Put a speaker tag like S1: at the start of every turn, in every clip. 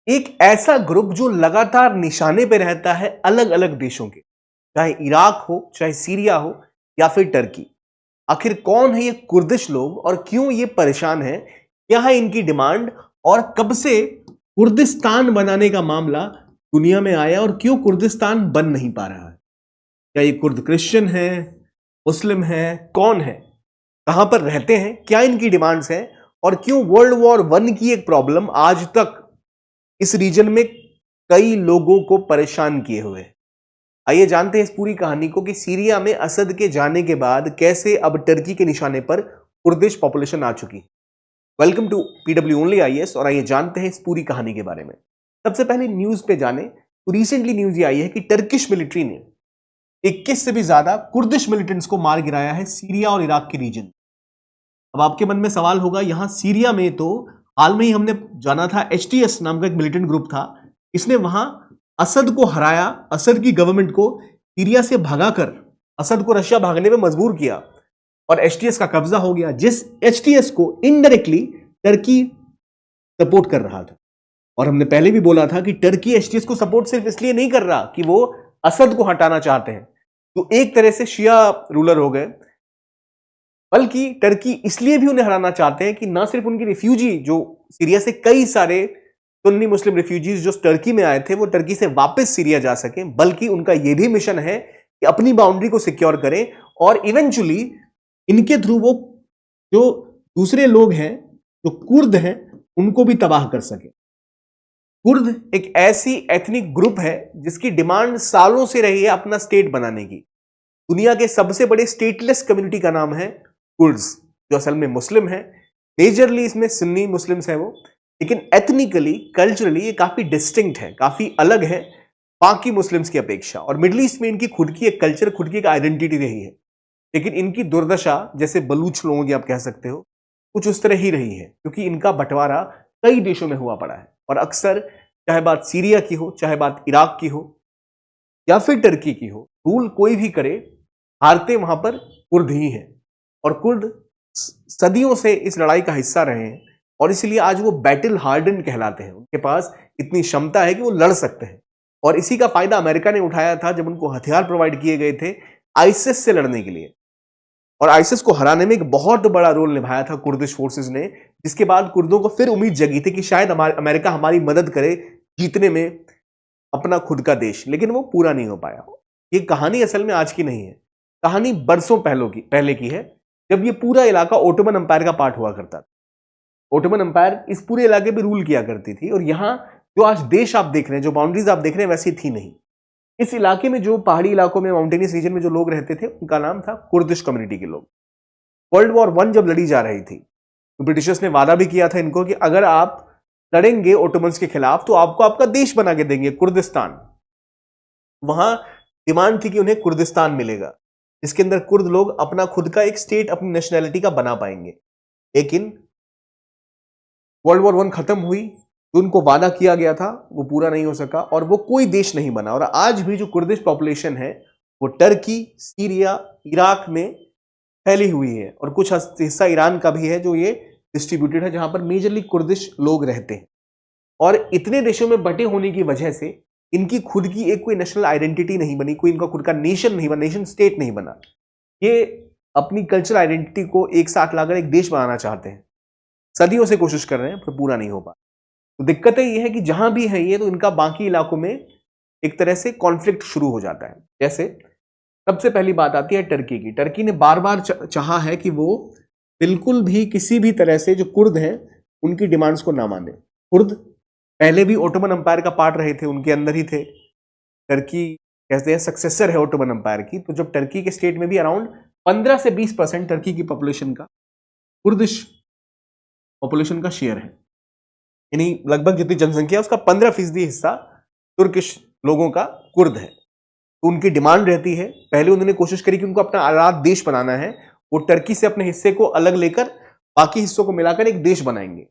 S1: एक ऐसा ग्रुप जो लगातार निशाने पे रहता है अलग अलग देशों के, चाहे इराक हो, चाहे सीरिया हो या फिर टर्की। आखिर कौन है ये कुर्दिश लोग और क्यों ये परेशान है? क्या है इनकी डिमांड और कब से कुर्दिस्तान बनाने का मामला दुनिया में आया और क्यों कुर्दिस्तान बन नहीं पा रहा है? क्या ये कुर्द क्रिश्चियन है, मुस्लिम है, कौन है, कहां पर रहते हैं, क्या इनकी डिमांड्स हैं और क्यों वर्ल्ड वॉर 1 की एक प्रॉब्लम आज तक इस रीजन में कई लोगों को परेशान किए हुए है? आइए जानते हैं इस पूरी कहानी को कि सीरिया में असद के जाने के बाद कैसे अब टर्की के निशाने पर कुर्दिश पॉपुलेशन आ चुकी है। Welcome to PW only IAS और आइए जानते हैं इस पूरी कहानी के बारे में। सबसे पहले न्यूज पे जाने तो रिसेंटली न्यूज ये आई है कि टर्किश मिलिट्री ने 21 से भी ज्यादा कुर्दिश मिलिटेंट्स को मार गिराया है सीरिया और इराक के रीजन। अब आपके मन में सवाल होगा, यहां सीरिया में तो हाल में ही हमने जाना था एचटीएस नाम का एक मिलिटेंट ग्रुप था, इसने वहां असद को हराया, असद की गवर्नमेंट को सीरिया से भगाकर असद को रशिया भागने में मजबूर किया और एचटीएस का कब्जा हो गया, जिस एचटीएस को इनडायरेक्टली टर्की सपोर्ट कर रहा था। और हमने पहले भी बोला था कि टर्की एचटीएस को सपोर्ट सिर्फ इसलिए नहीं कर रहा कि वो असद को हटाना चाहते हैं, तो एक तरह से शिया रूलर हो गए, बल्कि टर्की इसलिए भी उन्हें हराना चाहते हैं कि ना सिर्फ उनकी रिफ्यूजी, जो सीरिया से कई सारे सुन्नी मुस्लिम रिफ्यूजीज जो टर्की में आए थे वो टर्की से वापस सीरिया जा सकें, बल्कि उनका यह भी मिशन है कि अपनी बाउंड्री को सिक्योर करें और इवेंचुअली इनके थ्रू वो जो दूसरे लोग हैं, जो कुर्द हैं, उनको भी तबाह कर सके। कुर्द एक ऐसी एथनिक ग्रुप है जिसकी डिमांड सालों से रही है अपना स्टेट बनाने की। दुनिया के सबसे बड़े स्टेटलेस कम्युनिटी का नाम है कुर्द्स, जो असल में मुस्लिम है। मेजरली इसमें सुन्नी मुस्लिम्स हैं वो, लेकिन एथनिकली कल्चरली ये काफी डिस्टिंक्ट है, काफी अलग है बाकी मुस्लिम्स की अपेक्षा। और मिडिल ईस्ट में इनकी खुद की एक कल्चर, खुद की एक आइडेंटिटी रही है, लेकिन इनकी दुर्दशा जैसे बलूच लोगों की आप कह सकते हो, कुछ उस तरह ही रही है, क्योंकि इनका बंटवारा कई देशों में हुआ पड़ा है। और अक्सर चाहे बात सीरिया की हो, चाहे बात इराक की हो या फिर टर्की की हो, रूल कोई भी करे, हारते वहां पर कुर्द ही हैं। और कुर्द सदियों से इस लड़ाई का हिस्सा रहे हैं और इसलिए आज वो बैटल हार्डन कहलाते हैं। उनके पास इतनी क्षमता है कि वो लड़ सकते हैं और इसी का फायदा अमेरिका ने उठाया था जब उनको हथियार प्रोवाइड किए गए थे आईसिस से लड़ने के लिए। और आईसिस को हराने में एक बहुत बड़ा रोल निभाया था कुर्दिश फोर्सेस ने, जिसके बाद कुर्दों को फिर उम्मीद जगी थी कि शायद अमेरिका हमारी मदद करे जीतने में अपना खुद का देश, लेकिन वो पूरा नहीं हो पाया। ये कहानी असल में आज की नहीं है, कहानी बरसों पहले की है, जब ये पूरा इलाका ओटोमन अंपायर का पार्ट हुआ करता था। ओटोमन अंपायर इस पूरे इलाके पे रूल किया करती थी और यहां जो आज देश आप देख रहे हैं, जो बाउंड्रीज आप देख रहे हैं, वैसी थी नहीं। इस इलाके में जो पहाड़ी इलाकों में, माउंटेनियस रीजन में जो लोग रहते थे, उनका नाम था कुर्दिश कम्युनिटी के लोग। वर्ल्ड वॉर 1 जब लड़ी जा रही थी तो ब्रिटिशर्स ने वादा भी किया था इनको कि अगर आप लड़ेंगे ओटोमन्स के खिलाफ तो आपको आपका देश बना के देंगे, कुर्दिस्तान। वहां डिमांड थी कि उन्हें कुर्दिस्तान मिलेगा, जिसके अंदर कुर्द लोग अपना खुद का एक स्टेट, अपनी नेशनैलिटी का बना पाएंगे। लेकिन वर्ल्ड वॉर 1 खत्म हुई, जो उनको वादा किया गया था वो पूरा नहीं हो सका और वो कोई देश नहीं बना। और आज भी जो कुर्दिश पॉपुलेशन है वो टर्की, सीरिया, इराक में फैली हुई है और कुछ हिस्सा ईरान का भी है जो ये डिस्ट्रीब्यूटेड है, जहां पर मेजरली कुर्दिश लोग रहते हैं। और इतने देशों में बटे होने की वजह से इनकी खुद की एक कोई नेशनल आइडेंटिटी नहीं बनी, कोई इनका खुद का नेशन नहीं बना, नेशन स्टेट नहीं बना। ये अपनी कल्चरल आइडेंटिटी को एक साथ लाकर एक देश बनाना चाहते हैं, सदियों से कोशिश कर रहे हैं पर पूरा नहीं हो पा। तो दिक्कत ये है कि जहां भी है ये, तो इनका बाकी इलाकों में एक तरह से कॉन्फ्लिक्ट शुरू हो जाता है। जैसे सबसे पहली बात आती है टर्की की। टर्की ने बार बार चाहा है कि वो बिल्कुल भी किसी भी तरह से जो कुर्द हैं उनकी डिमांड्स को ना माने। कुर्द पहले भी ओटोमन अंपायर का पार्ट रहे थे, उनके अंदर ही थे। टर्की कहते हैं सक्सेसर है ओटोमन अंपायर की। तो जब टर्की के स्टेट में भी अराउंड 15 से 20% टर्की की पॉपुलेशन का कुर्दिश पॉपुलेशन का शेयर है, यानी लगभग जितनी जनसंख्या है उसका 15% हिस्सा तुर्किश लोगों का कुर्द है। तो उनकी डिमांड रहती है, पहले उन्होंने कोशिश करी कि उनको अपना आजाद देश बनाना है, वो टर्की से अपने हिस्से को अलग लेकर बाकी हिस्सों को मिलाकर एक देश बनाएंगे।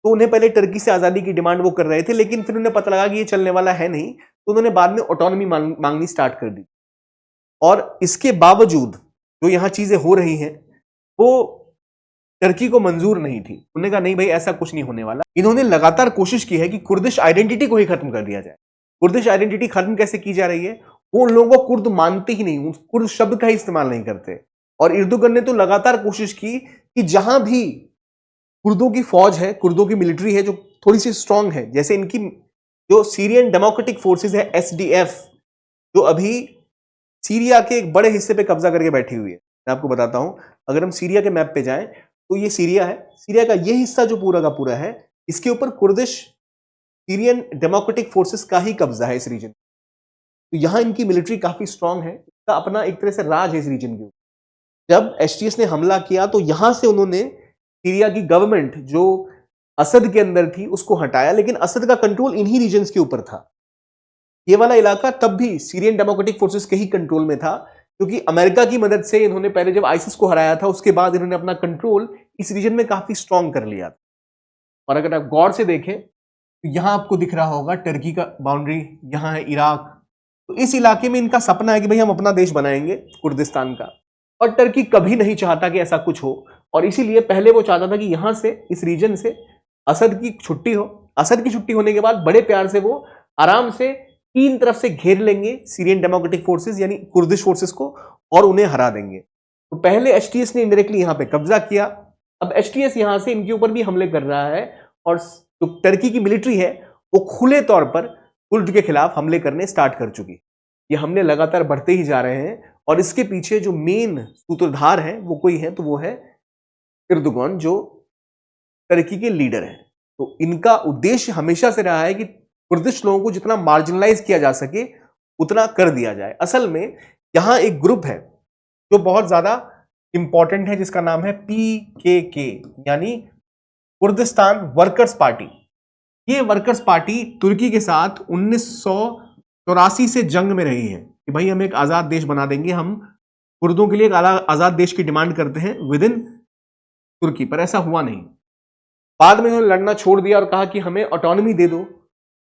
S1: तो उन्हें पहले टर्की से आजादी की डिमांड वो कर रहे थे, लेकिन फिर उन्हें पता लगा कि ये चलने वाला है नहीं, तो उन्होंने बाद में ऑटोनॉमी मांगनी स्टार्ट कर दी। और इसके बावजूद जो यहां चीजें हो रही हैं वो टर्की को मंजूर नहीं थी। उन्होंने कहा नहीं भाई ऐसा कुछ नहीं होने वाला। इन्होंने लगातार कोशिश की है कि कुर्दिश आइडेंटिटी को ही खत्म कर दिया जाए। कुर्दिश आइडेंटिटी खत्म कैसे की जा रही है? वो उन लोगों को कुर्द मानते ही नहीं, कुर्द शब्द का ही इस्तेमाल नहीं करते। और एर्दोगन ने तो लगातार कोशिश की कि जहां भी कुर्दों की फौज है, कुर्दों की मिलिट्री है जो थोड़ी सी स्ट्रांग है, जैसे इनकी जो सीरियन डेमोक्रेटिक फोर्सेस है एसडीएफ, जो अभी सीरिया के एक बड़े हिस्से पे कब्जा करके बैठी हुई है। मैं आपको बताता हूं, अगर हम सीरिया के मैप पे जाएं तो ये सीरिया है। सीरिया का ये हिस्सा जो पूरा का पूरा है, इसके ऊपर कुर्दिश सीरियन डेमोक्रेटिक फोर्सेस का ही कब्जा है इस रीजन। तो यहां इनकी मिलिट्री काफी स्ट्रांग है, इसका अपना एक तरह से राज है इस रीजन के ऊपर। जब एचटीएस ने हमला किया तो यहां से उन्होंने सीरिया की गवर्नमेंट जो असद के अंदर थी उसको हटाया, लेकिन असद का कंट्रोल इन्हीं रीजन्स के ऊपर था। ये वाला इलाका तब भी सीरियन डेमोक्रेटिक फोर्सेस के ही कंट्रोल में था, क्योंकि अमेरिका की मदद से इन्होंने पहले जब आईसिस को हराया था उसके बाद इन्होंने अपना कंट्रोल इस रीजन में काफी स्ट्रांग कर लिया था। और अगर आप गौर से देखें तो यहां आपको दिख रहा होगा टर्की का बाउंड्री, यहां है इराक। तो इस इलाके में इनका सपना है कि भाई हम अपना देश बनाएंगे कुर्दिस्तान का, और टर्की कभी नहीं चाहता कि ऐसा कुछ हो। और इसीलिए पहले वो चाहता था कि यहां से, इस रीजन से असद की छुट्टी हो। असद की छुट्टी होने के बाद बड़े प्यार से वो आराम से तीन तरफ से घेर लेंगे सीरियन डेमोक्रेटिक फोर्सेस यानी कुर्दिश फोर्सेस को, और उन्हें हरा देंगे। तो पहले एचटीएस ने इनडायरेक्टली यहां पे कब्जा किया, अब एचटीएस यहां से इनके ऊपर भी हमले कर रहा है, और जो टर्की की मिलिट्री है वो खुले तौर पर कुर्द के खिलाफ हमले करने स्टार्ट कर चुकी। ये हमले लगातार बढ़ते ही जा रहे हैं, और इसके पीछे जो मेन सूत्रधार है वो कोई है तो वो है एर्दोगन, जो टर्की के लीडर हैं। तो इनका उद्देश्य हमेशा से रहा है कि कुर्दिश लोगों को जितना मार्जिनलाइज किया जा सके उतना कर दिया जाए। असल में यहां एक ग्रुप है जो बहुत ज्यादा इंपॉर्टेंट है, जिसका नाम है पीकेके यानी कुर्दिस्तान वर्कर्स पार्टी। ये वर्कर्स पार्टी तुर्की के साथ 1984 से जंग में रही है कि भाई हम एक आजाद देश बना देंगे, हम कुर्दों के लिए एक आजाद देश की डिमांड करते हैं विद इन तुर्की, पर ऐसा हुआ नहीं। बाद में उन्होंने लड़ना छोड़ दिया और कहा कि हमें ऑटोनॉमी दे दो,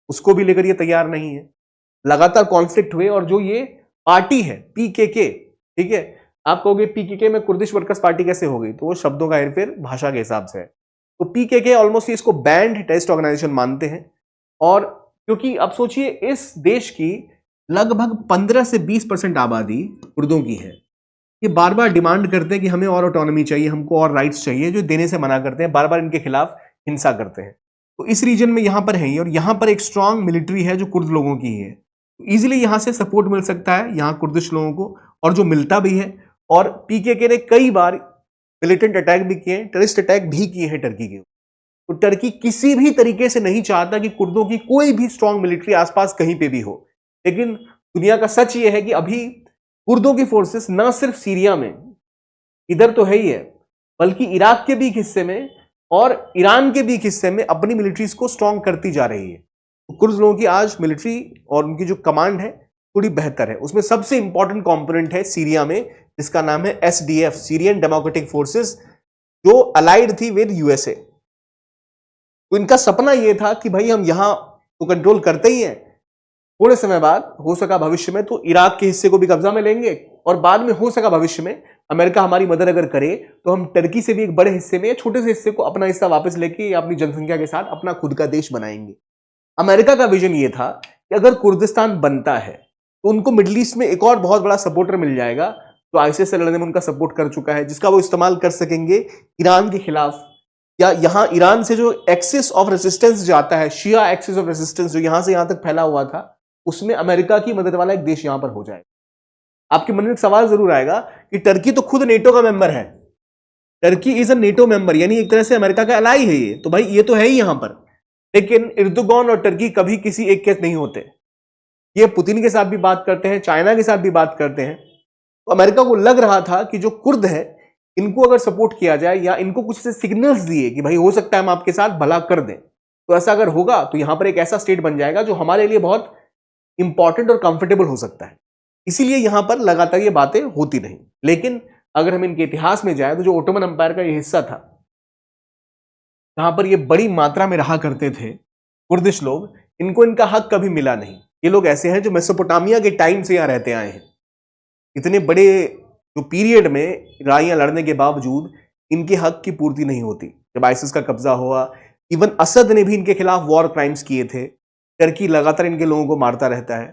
S1: उसको भी लेकर ये तैयार नहीं है। लगातार कॉन्फ्लिक्ट हुए, और जो ये पार्टी है पीकेके, ठीक है, आप कहोगे पीकेके में कुर्दिश वर्कर्स पार्टी कैसे हो गई, तो वो शब्दों का हेरफेर भाषा के हिसाब से है। तो पीकेके ऑलमोस्ट इसको बैंड टेररिस्ट ऑर्गेनाइजेशन मानते हैं, और क्योंकि अब सोचिए इस देश की लगभग 15 से 20% आबादी कुर्दों की है। ये बार बार डिमांड करते हैं कि हमें और ऑटोनॉमी चाहिए, हमको और राइट्स चाहिए, जो देने से मना करते हैं, बार बार इनके खिलाफ हिंसा करते हैं। तो इस रीजन में यहां पर है, और यहां पर एक स्ट्रांग मिलिट्री है जो कुर्द लोगों की है। तो इजीली यहां से सपोर्ट मिल सकता है यहां कुर्दिश लोगों को, और जो मिलता भी है। और पीकेके ने कई बार मिलिटेंट अटैक भी किए, टेररिस्ट अटैक भी किए हैं टर्की के। तो टर्की किसी भी तरीके से नहीं चाहता कि कुर्दों की कोई भी स्ट्रांग मिलिट्री आसपास कहीं पे भी हो। लेकिन दुनिया का सच ये है कि अभी कुर्दों की फोर्सेस ना सिर्फ सीरिया में, इधर तो है ही है, बल्कि इराक के भी एक हिस्से में और ईरान के भी एक हिस्से में अपनी मिलिट्रीज को स्ट्रांग करती जा रही है। तो कुर्द लोगों की आज मिलिट्री और उनकी जो कमांड है थोड़ी बेहतर है। उसमें सबसे इंपॉर्टेंट कंपोनेंट है सीरिया में, जिसका नाम है एसडीएफ, सीरियन डेमोक्रेटिक फोर्सेस, जो अलाइड थी विद यूएसए। तो इनका सपना यह था कि भाई हम यहां तो कंट्रोल करते ही हैं, थोड़े समय बाद हो सका भविष्य में तो इराक के हिस्से को भी कब्जा में लेंगे, और बाद में हो सका भविष्य में अमेरिका हमारी मदद अगर करे तो हम टर्की से भी एक बड़े हिस्से में या छोटे से हिस्से को अपना हिस्सा वापस लेके या अपनी जनसंख्या के साथ अपना खुद का देश बनाएंगे। अमेरिका का विजन ये था कि अगर कुर्दिस्तान बनता है तो उनको मिडिल ईस्ट में एक और बहुत बड़ा सपोर्टर मिल जाएगा, जो आईसिस से लड़ने में उनका सपोर्ट कर चुका है, जिसका वो इस्तेमाल कर सकेंगे ईरान के खिलाफ। या यहां ईरान से जो एक्सिस ऑफ रेजिस्टेंस जाता है, शिया एक्सिस ऑफ रेजिस्टेंस जो यहां से यहां तक फैला हुआ था, उसमें अमेरिका की मदद वाला एक देश यहां पर हो जाएगा। आपके मन में एक सवाल जरूर आएगा कि टर्की तो खुद नेटो का मेंबर है, Turkey is a NATO member, यानी एक तरह से अमेरिका का एलाई है ये, तो भाई ये तो है ही यहां पर। लेकिन एर्दोगन और टर्की कभी किसी एक के नहीं होते। ये पुतिन के साथ भी बात करते हैं, चाइना के साथ भी बात करते हैं। तो अमेरिका को लग रहा था कि जो कुर्द है इनको अगर सपोर्ट किया जाए या इनको कुछ ऐसे सिग्नल्स दिए कि भाई हो सकता है हम आपके साथ भला कर दें, तो ऐसा अगर होगा तो यहां पर एक ऐसा स्टेट बन जाएगा जो हमारे लिए बहुत इंपॉर्टेंट और कंफर्टेबल हो सकता है। इसीलिए यहां पर लगातार ये बातें होती रही। लेकिन अगर हम इनके इतिहास में जाए तो जो ओटोमन अंपायर का ये हिस्सा था, जहां पर ये बड़ी मात्रा में रहा करते थे कुर्दिश लोग, इनको इनका हक कभी मिला नहीं। ये लोग ऐसे हैं जो मेसोपोटामिया के टाइम से यहां रहते आए हैं। इतने बड़े जो पीरियड में लड़ाइयां लड़ने के बावजूद इनके हक की पूर्ति नहीं होती। जब आईसिस का कब्जा हुआ, इवन असद ने भी इनके खिलाफ वॉर क्राइम्स किए थे। टर्की लगातार इनके लोगों को मारता रहता है।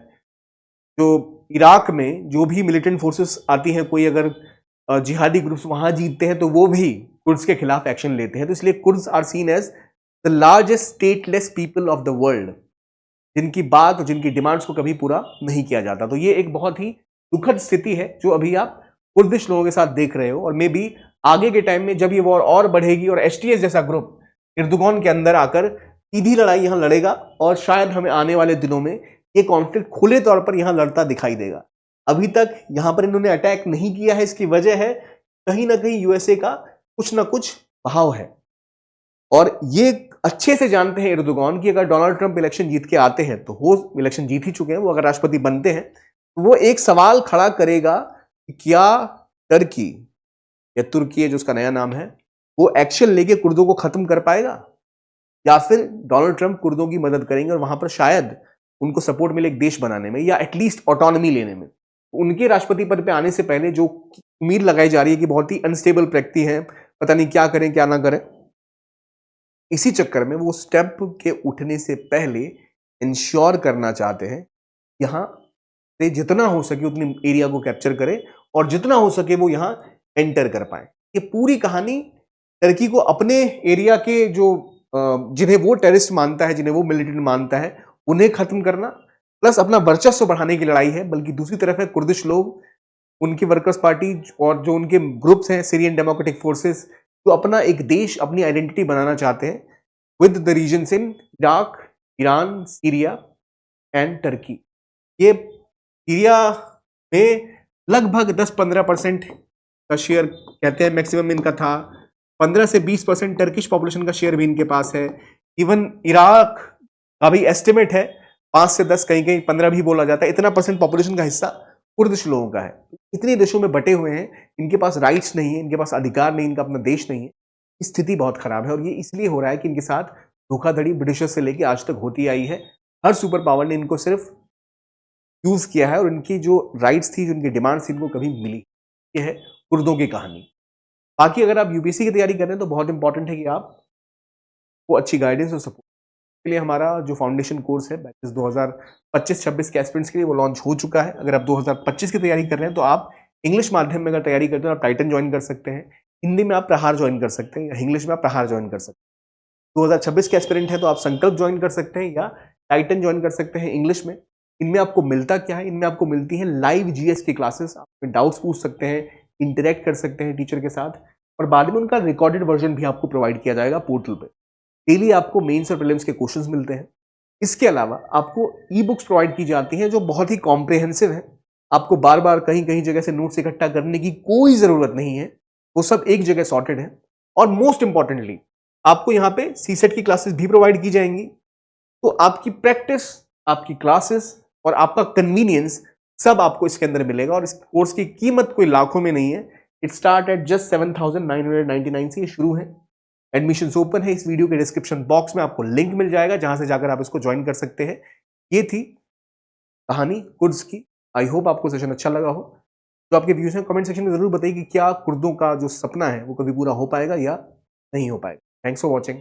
S1: जो इराक में जो भी मिलिटेंट फोर्सेस आती हैं, कोई अगर जिहादी ग्रुप्स वहां जीतते हैं तो वो भी कुर्द्स के खिलाफ एक्शन लेते हैं। तो इसलिए Kurds are seen as the largest stateless people of the world, जिनकी बात और जिनकी डिमांड्स को कभी पूरा नहीं किया जाता। तो ये एक बहुत ही दुखद स्थिति है जो अभी आप कुर्दिश लोगों के साथ देख रहे हो। और मे बी आगे के टाइम में जब ये वॉर और बढ़ेगी और एचटीएस जैसा ग्रुप एर्दोगान के अंदर आकर सीधी लड़ाई यहां लड़ेगा, और शायद हमें आने वाले दिनों में ये कॉन्फ्लिक्ट खुले तौर पर यहां लड़ता दिखाई देगा। अभी तक यहां पर इन्होंने अटैक नहीं किया है, इसकी वजह है कहीं ना कहीं यूएसए का कुछ ना कुछ बहाव है। और ये अच्छे से जानते हैं एर्दोगान कि अगर डोनाल्ड ट्रंप इलेक्शन जीत के आते हैं, तो वो इलेक्शन जीत ही चुके हैं, वो अगर राष्ट्रपति बनते हैं तो वो एक सवाल खड़ा करेगा कि क्या टर्की या तुर्की जो उसका नया नाम है, वो एक्शन लेके कुर्दों को खत्म कर पाएगा, या फिर डोनाल्ड ट्रंप कुर्दों की मदद करेंगे और वहां पर शायद उनको सपोर्ट मिले एक देश बनाने में या एटलीस्ट ऑटोनॉमी लेने में। उनके राष्ट्रपति पद पे आने से पहले जो उम्मीद लगाई जा रही है कि बहुत ही अनस्टेबल व्यक्ति है, पता नहीं क्या करें क्या ना करें, इसी चक्कर में वो स्टेप के उठने से पहले इंश्योर करना चाहते हैं यहां से जितना हो सके उतनी एरिया को कैप्चर करें और जितना हो सके वो यहां एंटर कर पाए। ये पूरी कहानी टर्की को अपने एरिया के जो जिन्हें वो टेररिस्ट मानता है, जिन्हें वो मिलिटेंट मानता है, उन्हें खत्म करना प्लस अपना वर्चस्व बढ़ाने की लड़ाई है। बल्कि दूसरी तरफ है कुर्दिश लोग, उनकी वर्कर्स पार्टी और जो उनके ग्रुप्स हैं सीरियन डेमोक्रेटिक फोर्सेस, जो अपना एक देश, अपनी आइडेंटिटी बनाना चाहते हैं with the reasons in Iraq, Iran, Syria and Turkey. ये सीरिया में लगभग 10-15% का शेयर कहते हैं मैक्सिमम इनका था। 15 से 20% टर्किश पॉपुलेशन का शेयर भी इनके पास है। इवन इराक का भी एस्टिमेट है 5 से 10, कहीं कहीं 15 भी बोला जाता है। इतना परसेंट पॉपुलेशन का हिस्सा कुर्दिश लोगों का है। इतने देशों में बटे हुए हैं, इनके पास राइट्स नहीं है, इनके पास अधिकार नहीं, इनका अपना देश नहीं है। स्थिति बहुत खराब है और ये इसलिए हो रहा है कि इनके साथ धोखाधड़ी ब्रिटिशर्स से लेकर आज तक होती आई है। हर सुपर पावर ने इनको सिर्फ यूज किया है और इनकी जो राइट्स थी, जो इनकी डिमांड्स थी, इनको कभी मिली। ये है कुर्दों की कहानी। बाकी अगर आप यूपीएससी की तैयारी कर रहे हैं तो बहुत इंपॉर्टेंट है कि आप को अच्छी गाइडेंस और सपोर्ट के लिए हमारा जो फाउंडेशन कोर्स है बैचेस 2025-26 के एस्पिरेंट्स के लिए वो लॉन्च हो चुका है। अगर आप 2025 की तैयारी कर रहे हैं तो आप इंग्लिश माध्यम में अगर तैयारी करते हैं आप टाइटन ज्वाइन कर सकते हैं, हिंदी में आप प्रहार ज्वाइन कर सकते हैं या इंग्लिश में आप प्रहार ज्वाइन कर सकते हैं। 2026 के एस्पिरेंट है तो आप संकल्प ज्वाइन कर सकते हैं या टाइटन ज्वाइन कर सकते हैं इंग्लिश में। इनमें आपको मिलता क्या है? इनमें आपको मिलती है लाइव जीएस की क्लासेस, आप डाउट्स पूछ सकते हैं, इंटरेक्ट कर सकते हैं टीचर के साथ, और बाद में उनका रिकॉर्डेड वर्जन भी आपको प्रोवाइड किया जाएगा पोर्टल पे। डेली आपको मेंस और प्रीलिम्स के क्वेश्चंस मिलते हैं। इसके अलावा आपको ई बुक्स प्रोवाइड की जाती हैं जो बहुत ही कॉम्प्रिहेंसिव है। आपको बार बार कहीं कहीं जगह से नोट्स इकट्ठा करने की कोई जरूरत नहीं है, वो सब एक जगह सॉर्टेड है। और मोस्ट इंपॉर्टेंटली आपको यहाँ पे सीसेट की क्लासेस भी प्रोवाइड की जाएंगी। तो आपकी प्रैक्टिस, आपकी क्लासेस और आपका कन्वीनियंस सब आपको इसके अंदर मिलेगा। और इस कोर्स की कीमत कोई लाखों में नहीं है। इट स्टार्ट एट जस्ट 7,999 से ये शुरू है। एडमिशंस ओपन है। इस वीडियो के डिस्क्रिप्शन बॉक्स में आपको लिंक मिल जाएगा जहां से जाकर आप इसको ज्वाइन कर सकते हैं। ये थी कहानी कुर्द्स की। आई होप आपको सेशन अच्छा लगा हो। तो आपके व्यूज हैं कमेंट सेक्शन में जरूर बताइए कि क्या कुर्दों का जो सपना है वो कभी पूरा हो पाएगा या नहीं हो पाएगा। Thanks for watching.